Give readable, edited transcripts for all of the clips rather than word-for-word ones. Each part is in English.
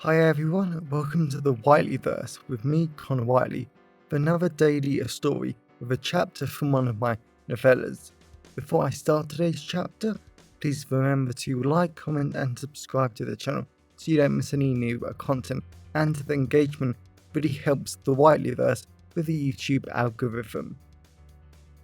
Hi everyone, welcome to the Whiteleyverse with me, Connor Whiteley, for another daily story with a chapter from one of my novellas. Before I start today's chapter, please remember to like, comment and subscribe to the channel so you don't miss any new content, and the engagement really helps the Whiteleyverse with the YouTube algorithm.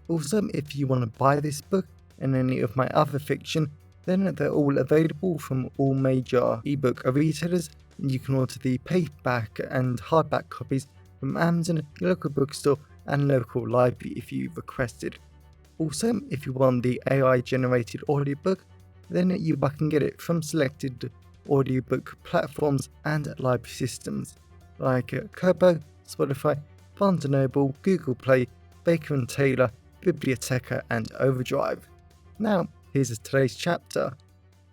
Also, if you want to buy this book and any of my other fiction, then they're all available from all major ebook retailers. You can order the paperback and hardback copies from Amazon, your local bookstore and local library if you requested. Also, if you want the AI generated audiobook, then you can get it from selected audiobook platforms and library systems like Kobo, Spotify, Barnes & Noble, Google Play, Baker & Taylor, Biblioteca and Overdrive. Now, here's today's chapter.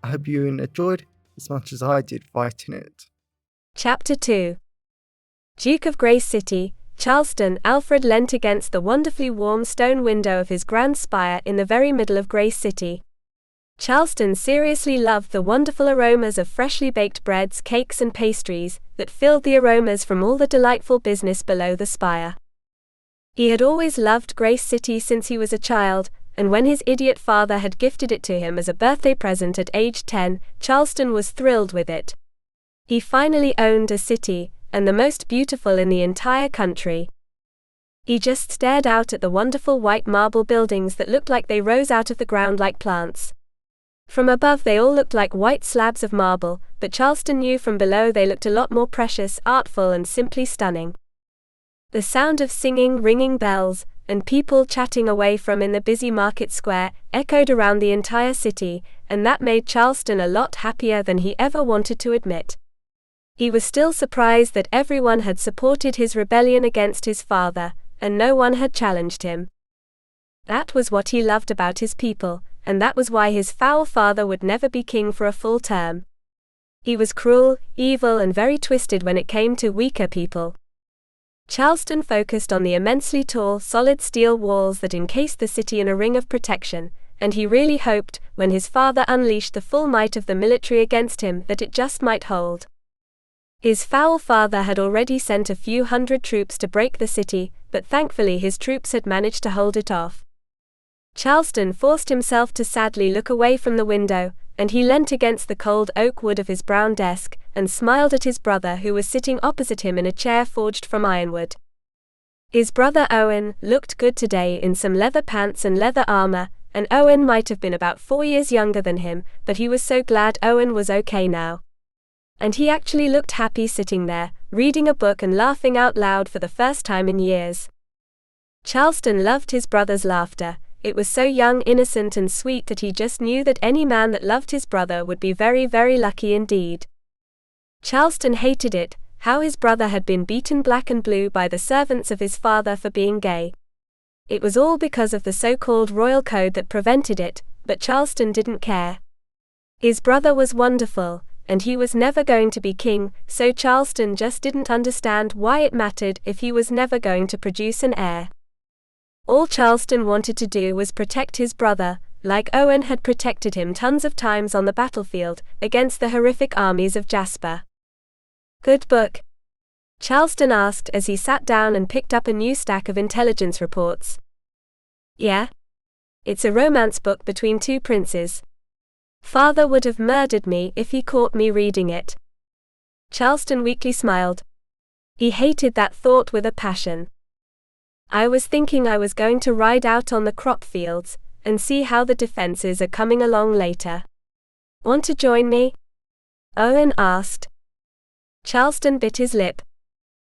I hope you enjoyed as much as I did writing it. Chapter 2. Duke of Grey City, Charleston. Alfred leant against the wonderfully warm stone window of his grand spire in the very middle of Grey City. Charleston seriously loved the wonderful aromas of freshly baked breads, cakes and pastries that filled the aromas from all the delightful business below the spire. He had always loved Grey City since he was a child, and when his idiot father had gifted it to him as a birthday present at age 10, Charleston was thrilled with it. He finally owned a city, and the most beautiful in the entire country. He just stared out at the wonderful white marble buildings that looked like they rose out of the ground like plants. From above they all looked like white slabs of marble, but Charleston knew from below they looked a lot more precious, artful and simply stunning. The sound of singing, ringing bells, and people chatting away from in the busy market square echoed around the entire city, and that made Charleston a lot happier than he ever wanted to admit. He was still surprised that everyone had supported his rebellion against his father, and no one had challenged him. That was what he loved about his people, and that was why his foul father would never be king for a full term. He was cruel, evil and very twisted when it came to weaker people. Charleston focused on the immensely tall, solid steel walls that encased the city in a ring of protection, and he really hoped, when his father unleashed the full might of the military against him, that it just might hold. His foul father had already sent a few hundred troops to break the city, but thankfully his troops had managed to hold it off. Charleston forced himself to sadly look away from the window, and he leant against the cold oak wood of his brown desk, and smiled at his brother who was sitting opposite him in a chair forged from ironwood. His brother Owen looked good today in some leather pants and leather armor, and Owen might have been about 4 years younger than him, but he was so glad Owen was okay now. And he actually looked happy sitting there, reading a book and laughing out loud for the first time in years. Charleston loved his brother's laughter. It was so young, innocent and sweet that he just knew that any man that loved his brother would be very, very lucky indeed. Charleston hated it, how his brother had been beaten black and blue by the servants of his father for being gay. It was all because of the so-called royal code that prevented it, but Charleston didn't care. His brother was wonderful, and he was never going to be king, so Charleston just didn't understand why it mattered if he was never going to produce an heir. All Charleston wanted to do was protect his brother, like Owen had protected him tons of times on the battlefield, against the horrific armies of Jasper. Good book? Charleston asked as he sat down and picked up a new stack of intelligence reports. Yeah? It's a romance book between two princes. Father would have murdered me if he caught me reading it. Charleston weakly smiled. He hated that thought with a passion. I was thinking I was going to ride out on the crop fields, and see how the defenses are coming along later. Want to join me? Owen asked. Charleston bit his lip.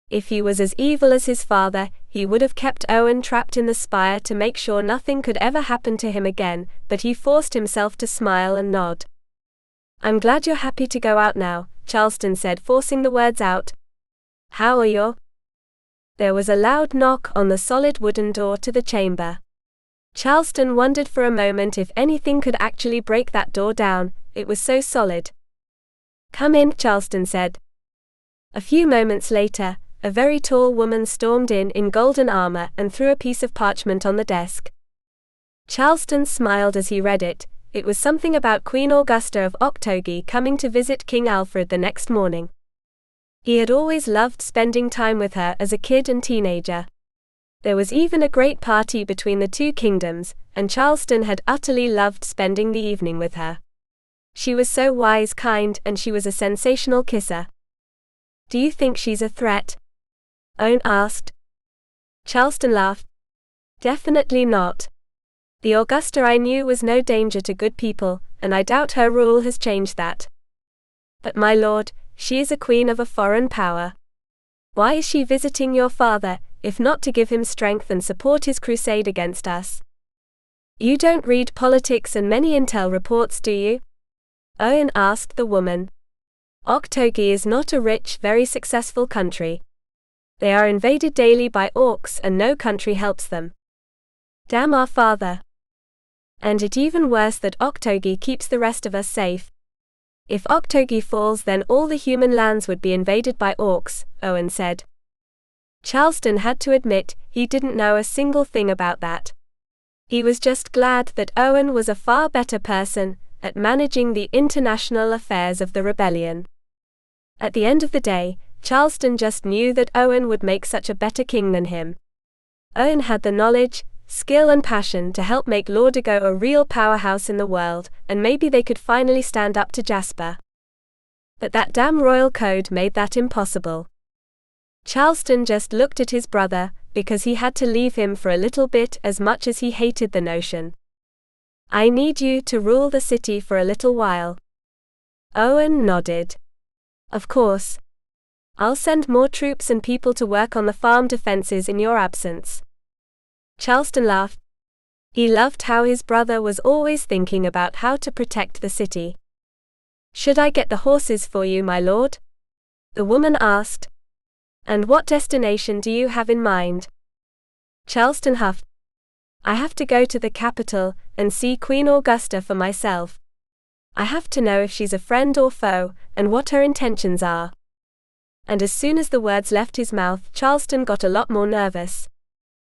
If he was as evil as his father, he would have kept Owen trapped in the spire to make sure nothing could ever happen to him again, but he forced himself to smile and nod. I'm glad you're happy to go out now, Charleston said, forcing the words out. How are you? There was a loud knock on the solid wooden door to the chamber. Charleston wondered for a moment if anything could actually break that door down, it was so solid. Come in, Charleston said. A few moments later, a very tall woman stormed in golden armor and threw a piece of parchment on the desk. Charleston smiled as he read it. It was something about Queen Augusta of Octogi coming to visit King Alfred the next morning. He had always loved spending time with her as a kid and teenager. There was even a great party between the two kingdoms, and Charleston had utterly loved spending the evening with her. She was so wise, kind, and she was a sensational kisser. Do you think she's a threat? Owen asked. Charleston laughed. Definitely not. The Augusta I knew was no danger to good people, and I doubt her rule has changed that. But my lord, she is a queen of a foreign power. Why is she visiting your father, if not to give him strength and support his crusade against us? You don't read politics and many intel reports, do you? Owen asked the woman. Oktogi is not a rich, very successful country. They are invaded daily by orcs and no country helps them. Damn our father. And it even worse that Oktogi keeps the rest of us safe. If Oktogi falls, then all the human lands would be invaded by orcs, Owen said. Charleston had to admit he didn't know a single thing about that. He was just glad that Owen was a far better person at managing the international affairs of the rebellion. At the end of the day, Charleston just knew that Owen would make such a better king than him. Owen had the knowledge, skill and passion to help make Lordigo a real powerhouse in the world, and maybe they could finally stand up to Jasper. But that damn royal code made that impossible. Charleston just looked at his brother, because he had to leave him for a little bit as much as he hated the notion. I need you to rule the city for a little while. Owen nodded. Of course. I'll send more troops and people to work on the farm defenses in your absence. Charleston laughed. He loved how his brother was always thinking about how to protect the city. Should I get the horses for you, my lord? The woman asked. And what destination do you have in mind? Charleston huffed. I have to go to the capital and see Queen Augusta for myself. I have to know if she's a friend or foe, and what her intentions are. And as soon as the words left his mouth, Charleston got a lot more nervous.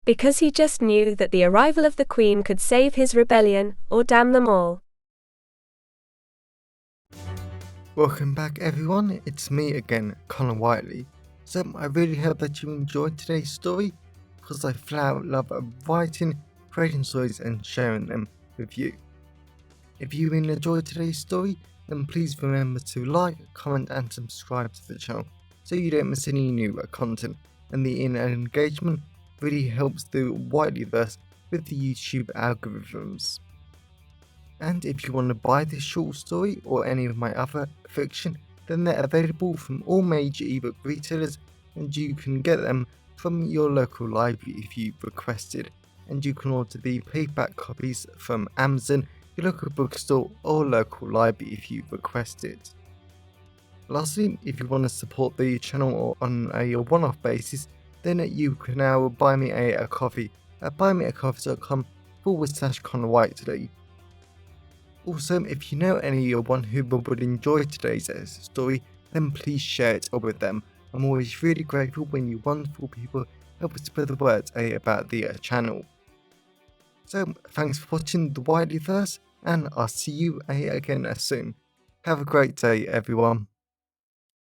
Because he just knew that the arrival of the Queen could save his rebellion, or damn them all. Welcome back everyone, it's me again, Connor Whiteley. So I really hope that you enjoyed today's story, because I flat out love writing, creating stories and sharing them with you. If you really enjoyed today's story, then please remember to like, comment and subscribe to the channel so you don't miss any new content, and the engagement really helps the Whiteleyverse with the YouTube algorithms. And if you want to buy this short story or any of my other fiction, then they're available from all major ebook retailers, and you can get them from your local library if you requested, and you can order the paperback copies from Amazon, your local bookstore or local library if you request it. Lastly, if you want to support the channel on a one-off basis, then you can now buy me a coffee at buymeacoffee.com/Connor Whiteley. Also, if you know anyone who would enjoy today's story, then please share it with them. I'm always really grateful when you wonderful people help spread the word about the channel. So, thanks for watching the Whiteleyverse, and I'll see you again soon. Have a great day, everyone.